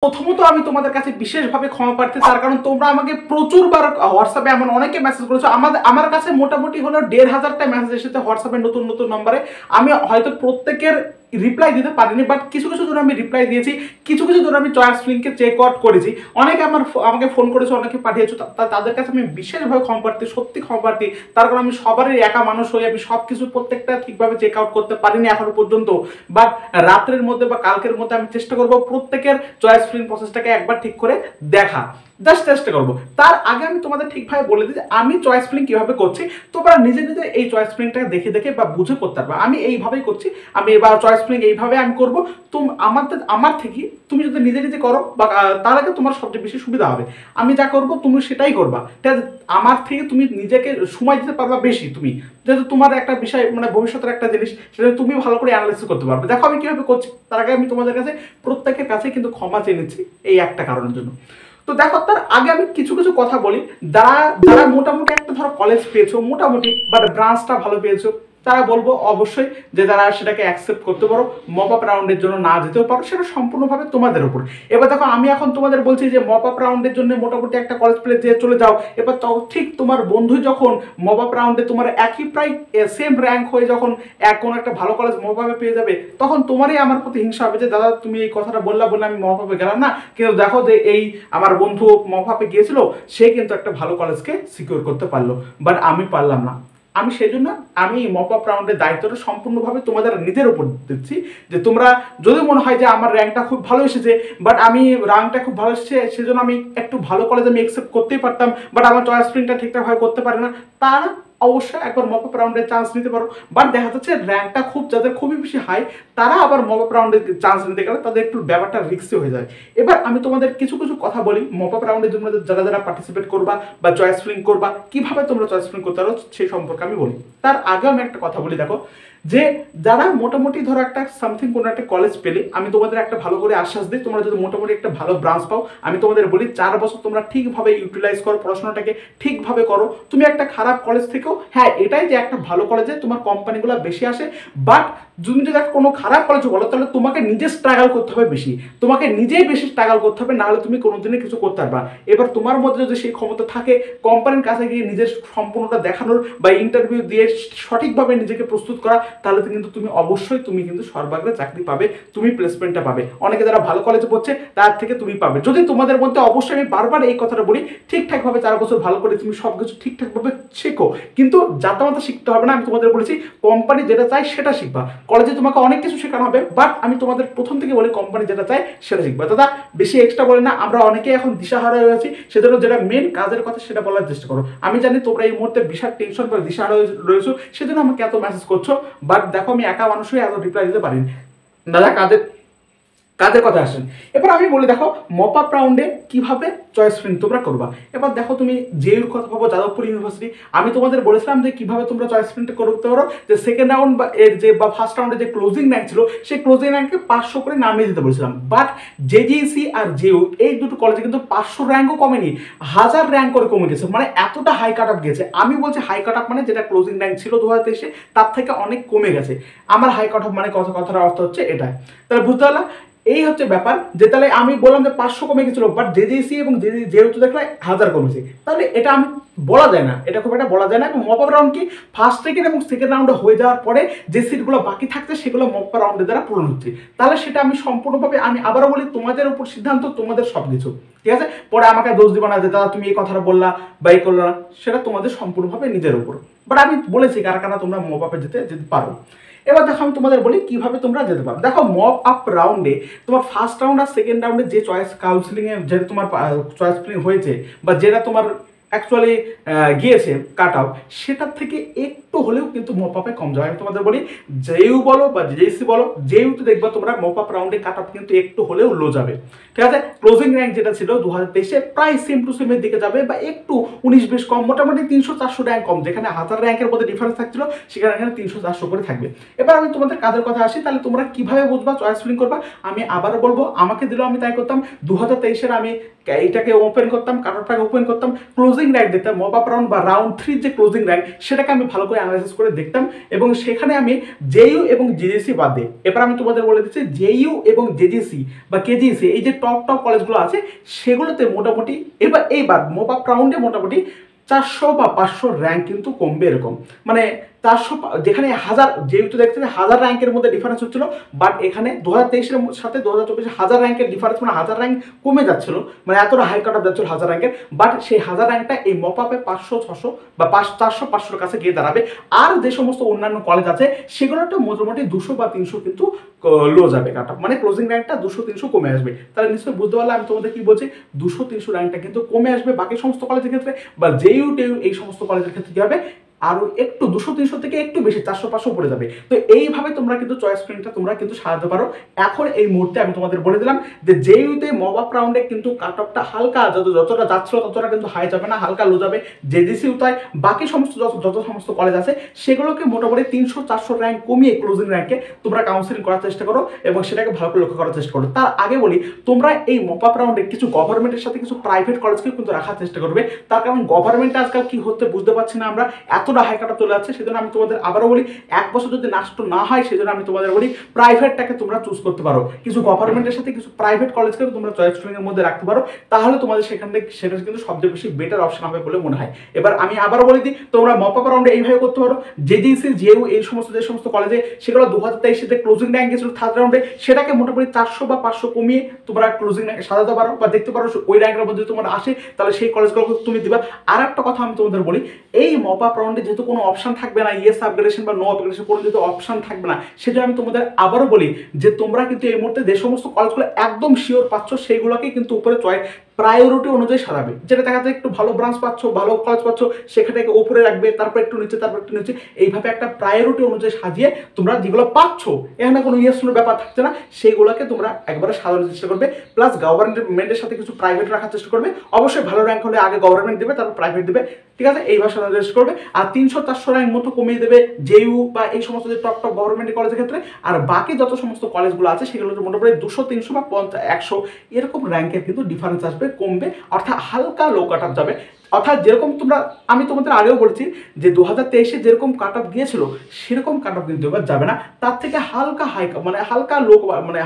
প্রথমত আমি তোমাদের কাছে বিশেষভাবে ক্ষমা প্রার্থী, তার কারণ তোমরা আমাকে প্রচুরবার হোয়াটসঅ্যাপে এমন অনেকে মেসেজ করেছো। আমার কাছে মোটামুটি হলো 1500টা মেসেজ এসেছে হোয়াটসঅ্যাপে নতুন নতুন নম্বরে। আমি হয়তো প্রত্যেকের রিপ্লাই দিতে পারিনি, বাট কিছু কিছু জন আমি রিপ্লাই দিয়েছি, কিছু কিছু জন আমি চয়েস লিঙ্কে চেক আউট করেছি। অনেকে আমাকে ফোন করেছে, অনেকে পাঠিয়েছো, তাদের কাছে আমি বিশেষভাবে ক্ষমা প্রার্থী, সত্যি ক্ষমা প্রার্থী। তার কারণ আমি সবারই একা মানুষ হয়ে আমি সব কিছু প্রত্যেকটা ঠিকভাবে চেক আউট করতে পারিনি এখনো পর্যন্ত। বাট রাত্রের মধ্যে বা কালকের মধ্যে আমি চেষ্টা করবো প্রত্যেকের চয়েস ফিলিং প্রসেসটাকে একবার ঠিক করে দেখা, জাস্ট চেষ্টা করবো। তার আগে আমি তোমাদের ঠিকভাবে বলে দিই যে আমি চয়েস ফিলিং কিভাবে করছি, তোমরা নিজে নিজে এই চয়েস ফিলিংটাকে দেখে দেখে বা বুঝে করতে পারবে। আমি এইভাবেই করছি, আমি এবার চয়েস ফিলিং এইভাবে আমি করবো। আমার থেকে তুমি যদি নিজে নিজে করো বা তাহলে তোমার সবচেয়ে বেশি সুবিধা হবে। আমি যা করবো তুমি সেটাই করবা, ঠিক আছে? আমার থেকে তুমি নিজেকে সময় দিতে পারবা বেশি, তুমি যেহেতু তোমার একটা বিষয় মানে ভবিষ্যতের একটা জিনিস, সেটা তুমি ভালো করে অ্যানালাইসিস করতে পারবে। দেখো আমি কিভাবে করছি, তার আগে আমি তোমাদের কাছে প্রত্যেকের কাছে কিন্তু ক্ষমা চেয়ে নিচ্ছি এই একটা কারণের জন্য। তো দেখো তার আগে আমি কিছু কিছু কথা বলি। যারা মোটামুটি একটা ধরো কলেজ পেয়েছো মোটামুটি, বাট ব্রাঞ্চটা ভালো পেয়েছো, তারা বলবো অবশ্যই যে তারা সেটাকে অ্যাকসেপ্ট করতে পারো। মপ আপ রাউন্ডের জন্য না যেতেও পারো, সেটা সম্পূর্ণভাবে তোমাদের উপর। এবার দেখো আমি এখন তোমাদের বলছি যে মপ আপ রাউন্ডের জন্য মোটামুটি একটা কলেজ প্লে যে চলে যাও। এবার ঠিক তোমার বন্ধু যখন মপ আপ রাউন্ডে তোমার একই প্রায় সেম র্যাঙ্ক হয়ে যখন কোনো একটা ভালো কলেজ মপ আপে পেয়ে যাবে, তখন তোমারই আমার প্রতি হিংসা হবে যে দাদা তুমি এই কথাটা বললা বলে আমি মপ আপে গেলাম না, কিন্তু দেখো যে এই আমার বন্ধু মপ আপে গিয়েছিল, সে কিন্তু একটা ভালো কলেজকে সিকিউর করতে পারলো, বাট আমি পারলাম না। আমি সেই জন্য আমি মপ আপ রাউন্ডের দায়িত্বটা সম্পূর্ণভাবে তোমাদের নিজের উপর দিচ্ছি। যে তোমরা যদি মনে হয় যে আমার র্যাঙ্কটা খুব ভালো এসেছে, বাট আমি র্যাঙ্কটা খুব ভালো এসেছে সেজন্য আমি একটু ভালো কলেজ আমি অ্যাকসেপ্ট করতেই পারতাম, বাট আমার চয়েস ফিলিংটা ঠিকঠাকভাবে করতে পারে না, তারা অবশ্যই একবার মপ আপ রাউন্ডে চান্স নিতে পারো। বাট দেখা যাচ্ছে র্যাঙ্কটা যাদের খুবই বেশি হাই, তারা আবার মপ আপ রাউন্ডে চান্স নিতে গেলে তাদের একটু ব্যাপারটা রিস্কি হয়ে যায়। এবার আমি তোমাদের কিছু কিছু কথা বলি মপ আপ রাউন্ডের জন্য যারা যারা পার্টিসিপেট করবা বা চয়েস ফিলিং করবা, কিভাবে তোমরা চয়েস ফিলিং করতে পারো সেই সম্পর্কে আমি বলি। তার আগে আমি একটা কথা বলি, দেখো যে যারা মোটামুটি ধরো একটা সামথিং কোনো একটা কলেজ পেলে, আমি তোমাদের একটা ভালো করে আশ্বাস দিই, তোমরা যদি মোটামুটি একটা ভালো ব্রাঞ্চ পাও, আমি তোমাদের বলি 4 বছর তোমরা ঠিকভাবে ইউটিলাইজ করো, পড়াশোনাটাকে ঠিকভাবে করো। তুমি একটা খারাপ কলেজ থেকেও, হ্যাঁ এটাই যে একটা ভালো কলেজে তোমার কোম্পানিগুলো বেশি আসে, বাট তুমি যদি কোনো খারাপ কলেজে বলো তাহলে তোমাকে নিজে স্ট্রাগল করতে হবে বেশি, তোমাকে নিজেই বেশি স্ট্রাগল করতে হবে, নাহলে তুমি কোনোদিনই কিছু করতে পারবা। এবার তোমার মধ্যে যদি সেই ক্ষমতা থাকে কোম্পানির কাছে গিয়ে নিজের সম্পূর্ণটা দেখানোর বা ইন্টারভিউ দিয়ে সঠিকভাবে নিজেকে প্রস্তুত করা, তাহলে কিন্তু তুমি অবশ্যই তুমি কিন্তু সর্বাগ্রে চাকরি পাবে, তুমি প্লেসমেন্টটা পাবে। অনেকে যারা ভালো কলেজে পড়ছে তার থেকে তুমি পাবে, যদি তোমাদের মধ্যে অবশ্যই আমি বারবার এই কথাটা বলি ঠিকঠাকভাবে 4 বছর ভালো করে তুমি সবকিছু ঠিকঠাকভাবে শেখো, কিন্তু যাতামাতা শিখতে হবে না। আমি তোমাদের বলেছি কোম্পানি যেটা চাই সেটা শিখবা। কলেজে তোমাকে অনেক কিছু শেখানো হবে, বাট আমি তোমাদের প্রথম থেকে বলি কোম্পানি যেটা চাই সেটা শিখবা। দাদা বেশি এক্সট্রা বলে না, আমরা অনেকেই এখন দিশাহারা হয়ে আছি, সেজন্য যেটা মেন কাজের কথা সেটা বলার চেষ্টা করো। আমি জানি তোমরা এই মুহূর্তে বিশাল টেনশন বা দিশাহারা রয়েছো, সেজন্য আমাকে এত মেসেজ করছো, বাট দেখো আমি একা মানুষ হয়ে এত রিপ্লাই দিতে পারিনি। দাদা কাদের কথা আসেন। এবার আমি বলি দেখো মপ আপ রাউন্ডে কিভাবে চয়েস ফিলিং তোমরা করবা। এবার দেখো তুমি জেইউর কথা ভাবো, যাদবপুর ইউনিভার্সিটি, আমি তোমাদের বলেছিলাম যে কিভাবে তোমরা চয়েস ফিলিংটা করতে পারো, যে সেকেন্ড রাউন্ড বা এর যে বা ফার্স্ট রাউন্ডে যে ক্লোজিং র্যাঙ্ক ছিল সেই ক্লোজিং র্যাঙ্কে 500 করে নামিয়ে দিতে বলেছিলাম, বাট জেজিসি আর জেইউ এই দুটো কলেজে কিন্তু 500 র্যাঙ্কও কমেনি, 1000 র্যাঙ্ক করে কমে গেছে, মানে এতটা হাই কাট আপ গেছে। আমি বলছি হাই কাট আপ মানে যেটা ক্লোজিং র্যাঙ্ক ছিল 2023-এ তার থেকে অনেক কমে গেছে। আমার হাই কাট আপ মানে কথার অর্থ হচ্ছে এটাই। তাহলে বুঝতে পারলাম এই হচ্ছে ব্যাপার, যে তাহলে আমি বললাম যে 500 কমে গেছিল, বাট জেজেসি এবং যেহেতু দেখলে 1000 কমেছে, তাহলে এটা আমি বলা যায় না, এটা খুব একটা বলা যায় না। এবং মপ আপ রাউন্ড কি ফার্স্ট সেকেন্ড এবং সেকেন্ড রাউন্ডে হয়ে যাওয়ার পরে যে সিটগুলো বাকি থাকছে সেগুলো মপ আপ রাউন্ডের দ্বারা পূরণ হচ্ছে, তাহলে সেটা আমি সম্পূর্ণভাবে আমি আবারও বলি তোমাদের উপর সিদ্ধান্ত, তোমাদের সব কিছু, ঠিক আছে? পরে আমাকে দোষ দিবা না যে দাদা তুমি এই কথাটা বললা বা এই করলা না, সেটা তোমাদের সম্পূর্ণভাবে নিজের উপর। বাট আমি বলেছি কারা কারা তোমরা মপ আপে যেতে পারো। এবার দেখো আমি তোমাদের বলি কিভাবে তোমরা যেতে পারো। দেখো মপ আপ রাউন্ডে তোমার ফার্স্ট রাউন্ড আর সেকেন্ড রাউন্ডে যে চয়েস কাউন্সিলিং এ যেটা তোমার চয়েস ফিলিং হয়েছে বা যেটা তোমার অ্যাকচুয়ালি গিয়েছে কাট আউট, সেটার থেকে একটু হলেও কিন্তু মপ আপে কম যাবে। আমি তোমাদের বলি জেইউ বলো বা জেইসি বলো, জেইউতে দেখবা তোমরা মপ আপ রাউন্ডে কাট আউট কিন্তু একটু হলেও লো যাবে, ঠিক আছে? ক্লোজিং র্যাঙ্ক যেটা ছিল 2023-এ প্রায় সেম টু সেমের দিকে যাবে বা একটু 19-20 কম, মোটামুটি 300-400 র্যাঙ্ক কম, যেখানে 1000 র্যাঙ্কের মধ্যে ডিফারেন্স থাকছিল সেখানে 300-400 করে থাকবে। এবার আমি তোমাদের কাজের কথা আসি, তাহলে তোমরা কিভাবে বুঝবা চয়েস ফিলিং করবা। আমি আবারও বলবো আমাকে দিলেও আমি তাই করতাম। 2023-এর আমি এইটাকে ওপেন করতাম, কাট আউটটাকে ওপেন করতাম, ক্লোজিং ক্লোজিং র্যাঙ্ক দেখতাম, মপ আপ রাউন্ড বা রাউন্ড 3 যে ক্লোজিং র্যাঙ্ক সেটাকে আমি ভালো করে অ্যানালাইসিস করে দেখতাম এবং সেখানে আমি জেইউ এবং জেজিসি বাদ দিই। এবার আমি তোমাদের বলে দিচ্ছি জেইউ এবং জেজিসি বা কেজিসি এই যে টপ কলেজগুলো আছে সেগুলোতে মোটামুটি এইবার মপ আপ রাউন্ডে মোটামুটি 400 বা 500 র্যাঙ্ক কিন্তু কমবে এরকম, মানে 400 যেখানে 1000 যেহেতু দেখছেন 1000 র্যাঙ্কের মধ্যে ডিফারেন্স হচ্ছিল, বাট এখানে 2023 এর সাথে 2024 1000 র্যাঙ্কের ডিফারেন্স, মানে 1000 র্যাঙ্ক কমে যাচ্ছিল, মানে এতটা হাই কাট অফ যাচ্ছিল 1000 র্যাঙ্কের, বাট সেই 1000 র্যাঙ্কটা এই মপ আপে 500 600 বা 400 500 এর কাছে গিয়ে দাঁড়াবে। আর যে সমস্ত অন্যান্য কলেজ আছে সেগুলোটা মোটামুটি 200 বা 300 কিন্তু লো যাবে কাট অফ, মানে ক্লোজিং র্যাঙ্কটা 200 300 কমে আসবে। তাহলে নিশ্চয়ই বুঝতে পারলে আমি তোমাদের কি বলছি, 200 300 র্যাঙ্কটা কিন্তু কমে আসবে বাকি সমস্ত কলেজের ক্ষেত্রে, বা জেইউ টেইউ এই সমস্ত কলেজের ক্ষেত্রে কি হবে আরো একটু 200 300 থেকে একটু বেশি 400 500 পড়ে যাবে। তো এইভাবে তোমরা কিন্তু চয়েস স্ক্রিনটা তোমরা কিন্তু সাজাতে পারো। এখন এই মুহূর্তে আমি তোমাদের বলে দিলাম যে জেইউতে মপ আপ রাউন্ডে কিন্তু কাট অফটা হালকা যতটা যাচ্ছিল ততটা কিন্তু হাই যাবে না, হালকা লো যাবে। জেজিসিউ তাই বাকি সমস্ত যত সমস্ত কলেজ আছে সেগুলোকে মোটামুটি 300 400 র্যাঙ্ক কমিয়ে ক্লোজিং র্যাঙ্কে তোমরা কাউন্সিলিং করার চেষ্টা করো এবং সেটাকে ভালো করে লক্ষ্য করার চেষ্টা করো। তার আগে বলি তোমরা এই মপ আপ রাউন্ডে কিছু গভর্নমেন্টের সাথে কিছু প্রাইভেট কলেজকেও কিন্তু রাখার চেষ্টা করবে, তার কারণ গভর্নমেন্টে আজকাল কি হচ্ছে বুঝতে পারছি না আমরা, এতটা হাই কাট অফ চলে যাচ্ছে। সেজন্য আমি তোমাদের আবারও বলি 1 বছর যদি নষ্ট না হয় সেজন্য আমি তোমাদের বলি প্রাইভেটটাকে তোমরা চুজ করতে পারো, কিছু গভর্নমেন্টের সাথে কিছু প্রাইভেট কলেজকে তোমরা চয়েস স্ক্রিনের মধ্যে রাখতে পারো, তাহলে তোমাদের সেখান থেকে সেটা কিন্তু সবচেয়ে বেশি বেটার অপশন হবে বলে মনে হয়। এবার আমি আবারও বলে দিই তোমরা মপ আপ রাউন্ডে এইভাবে করতে পারো, জেজিসি জেইউ এই সমস্ত যে সমস্ত কলেজে সেগুলো 2023 তে ক্লোজিং র্যাঙ্ক গেছিল থার্ড রাউন্ডে, সেটাকে মোটামুটি 400 বা 500 কমিয়ে তোমরা ক্লোজিং র্যাঙ্ক সাজাতে পারো বা দেখতে পারো ওই র্যাঙ্কের মধ্যে তোমার আসে তাহলে সেই কলেজগুলোকে তুমি দিবা। আর একটা কথা আমি তোমাদের বলি এই মপ আপ রাউন্ডে যেহেতু কোনো অপশন থাকবে না, ইয়েস আপগ্রেডেশন বা নো আপগ্রেডেশন কোনো যেহেতু অপশন থাকবে না, সেজন্য আমি তোমাদের আবারও বলি যে তোমরা কিন্তু এই মুহূর্তে যে সমস্ত কলেজগুলো একদম শিওর পাচ্ছ সেইগুলোকে কিন্তু উপরে প্রায়োরিটি অনুযায়ী সাজাবে, যেটা দেখা যায় একটু ভালো ব্রাঞ্চ পাচ্ছ ভালো কলেজ পাচ্ছ সেখানটাকে উপরে রাখবে, তারপর একটু নিচে তারপর একটু নিচে, এইভাবে একটা প্রায়োরিটি অনুযায়ী সাজিয়ে তোমরা যেগুলো পাচ্ছ এখানে কোনো ইয়েসগুলোর ব্যাপার থাকছে না সেইগুলোকে তোমরা একবারে সাজানোর চেষ্টা করবে। প্লাস গভর্নমেন্টের সাথে কিছু প্রাইভেট রাখার চেষ্টা করবে, অবশ্যই ভালো র্যাঙ্ক হলে আগে গভর্নমেন্ট দেবে তারপর প্রাইভেট দেবে, ঠিক আছে, এইভাবে সাজানোর চেষ্টা করবে। আর 300 400 র্যাঙ্ক মতো কমিয়ে দেবে জেইউ বা এই সমস্ত যে টপ গভর্নমেন্ট কলেজের ক্ষেত্রে, আর বাকি যত সমস্ত কলেজগুলো আছে সেগুলো মোটামুটি 200 300 বা 50 100 এরকম র্যাঙ্কের কিন্তু ডিফারেন্স আসবে, কমবে, অর্থাৎ হালকা লো কাট অফ যাবে। অর্থাৎ যেরকম আমি তোমাদের আগেও বলছি যে 2023 যেরকম কাট অফ গিয়েছিল সেরকম কাট অফ কিন্তু এবার যাবে না, তার থেকে হালকা হালকা লো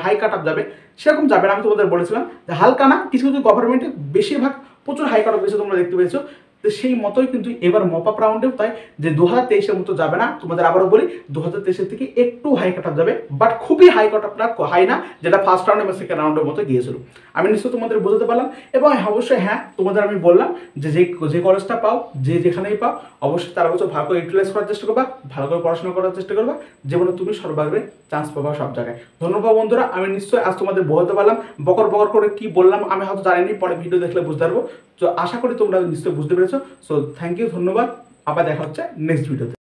হাই কাট অফ যাবে, সেরকম যাবে না। আমি তোমাদের বলেছিলাম যে হালকা না, কিছু কিছু গভর্নমেন্টে বেশিরভাগ প্রচুর হাই কাট অফ গেছে তোমরা দেখতে পেয়েছো, তো সেই মতোই কিন্তু এবার মপ আপ রাউন্ডেও তাই যে 2023 মতো যাবে না, তোমাদের আবারও বলি 2023 থেকে একটু হাই কাট অফ যাবে, বাট খুবই হাই কাট অফ না, হাই না যেটা ফার্স্ট রাউন্ডে বা সেকেন্ড রাউন্ডের মতো গিয়েছিল। আমি নিশ্চয়ই তোমাদের বোঝাতে পারলাম এবং অবশ্যই হ্যাঁ তোমাদের আমি বললাম যে কলেজটা পাও যেখানেই পাও অবশ্যই তার বছর ভালো করে ইউটিলাইজ করার চেষ্টা করবা, ভালো করে পড়াশোনা করার চেষ্টা করবা, জীবনে তুমি সর্বাগ্রে চান্স পাবা সব জায়গায়। ধন্যবাদ বন্ধুরা, আমি নিশ্চয়ই আজ তোমাদের বোঝাতে পারলাম, বকর করে কি বললাম আমি হয়তো জানিনি, পরে ভিডিও দেখলে বুঝতে পারবো। তো আশা করি তোমরা নিশ্চয়ই বুঝতে পেরেছো। সো থ্যাংক ইউ, ধন্যবাদ, আবার দেখা হচ্ছে নেক্সট ভিডিওতে।